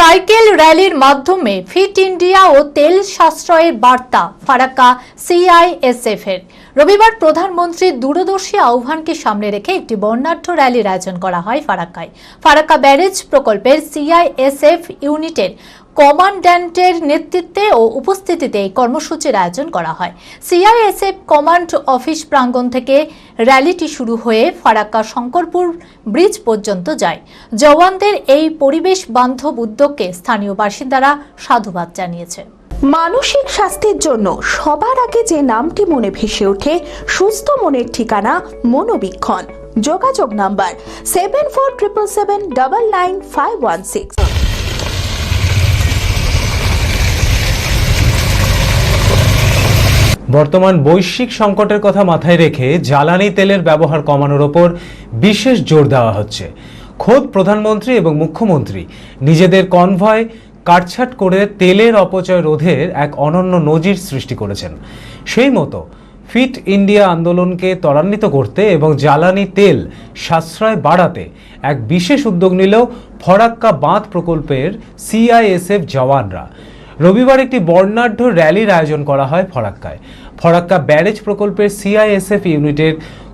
Cycle র্যালির মাধ্যমে fit India ও তেল সাশ্রয়ের বার্তা ফারাক্কা সিআইএসএফ এর। রবিবার প্রধানমন্ত্রীর দূরদর্শী আহ্বানকে সামনে রেখে একটি বর্ণাঢ্য র্যালির আয়োজন করা হয় ফারাক্কায়। ফারাক্কা ব্যারেজ প্রকল্পের সিআইএসএফ ইউনিটের কমান্ড্যান্টের নেতৃত্বে ও উপস্থিতিতে এই কর্মসূচির আয়োজন করা হয়। সিআইএসএফ কমান্ড অফিস প্রাঙ্গণ থেকে র্যালিটি শুরু হয়ে ফারাক্কা শঙ্করপুর ব্রিজ পর্যন্ত যায়। জওয়ানদের এই পরিবেশ বান্ধব উদ্যোগকে স্থানীয় বাসিন্দারা সাধুবাদ জানিয়েছে। মানসিক স্বাস্থ্যের জন্য সবার আগে যে নামটি মনে ভেসে ওঠে, সুস্থ মনের ঠিকানা মনোবীক্ষণ। যোগাযোগ নাম্বার 7477799516। বর্তমান বৈশ্বিক সংকটের কথা মাথায় রেখে জ্বালানি তেলের ব্যবহার কমানোর ওপর বিশেষ জোর দেওয়া হচ্ছে। খোদ প্রধানমন্ত্রী এবং মুখ্যমন্ত্রী নিজেদের কনভয় কাটছাট করে তেলের অপচয় রোধের এক অনন্য নজির সৃষ্টি করেছেন। সেই মতো ফিট ইন্ডিয়া আন্দোলনকে ত্বরান্বিত করতে এবং জ্বালানি তেল সাশ্রয় বাড়াতে এক বিশেষ উদ্যোগ নিল ফরাক্কা বাঁধ প্রকল্পের সিআইএসএফ জওয়ানরা। রবিবার একটি বর্ণাঢ্য র্যালির আয়োজন করা হয় ফরাক্কায়। ফরাক্কা ব্যারেজ প্রকল্পের সিআইএসএফ ইউনিটের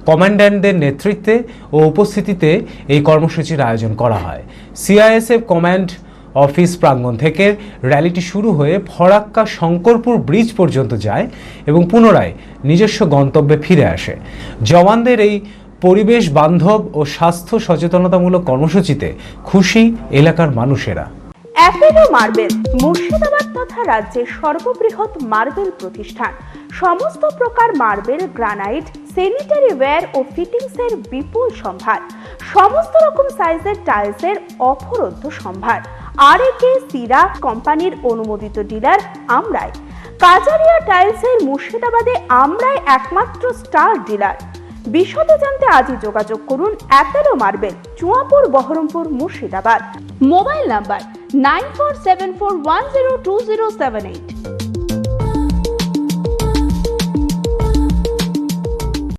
কমান্ড্যান্টদের নেতৃত্বে ও উপস্থিতিতে এই কর্মসূচির আয়োজন করা হয়। সিআইএসএফ কমান্ড অফিস প্রাঙ্গণ থেকে র্যালিটি শুরু হয়ে ফরাক্কা শঙ্করপুর ব্রিজ পর্যন্ত যায় এবং পুনরায় নিজস্ব গন্তব্যে ফিরে আসে। জওয়ানদের এই পরিবেশ বান্ধব ও স্বাস্থ্য সচেতনতামূলক কর্মসূচিতে খুশি এলাকার মানুষেরা। অ্যাপেলো মার্বেল মুর্শিদাবাদ তথা রাজ্যের সর্ববৃহৎ মার্বেল প্রতিষ্ঠান। সমস্ত প্রকার মার্বেল, গ্রানাইট, স্যানিটারি ওয়্যার ও ফিটিংসের বিপুল সম্ভার। সমস্ত রকম সাইজের টাইলসের অফুরন্ত সম্ভার। আরএকে সিরা কোম্পানির অনুমোদিত ডিলার আমরাই। কাজারিয়া টাইলসের মুর্শিদাবাদে আমরাই একমাত্র স্টার ডিলার। বিশদ জানতে আজই যোগাযোগ করুন Apollo marble, Chuapur, Baharampur, Murshidabad. Mobile number 9474102078।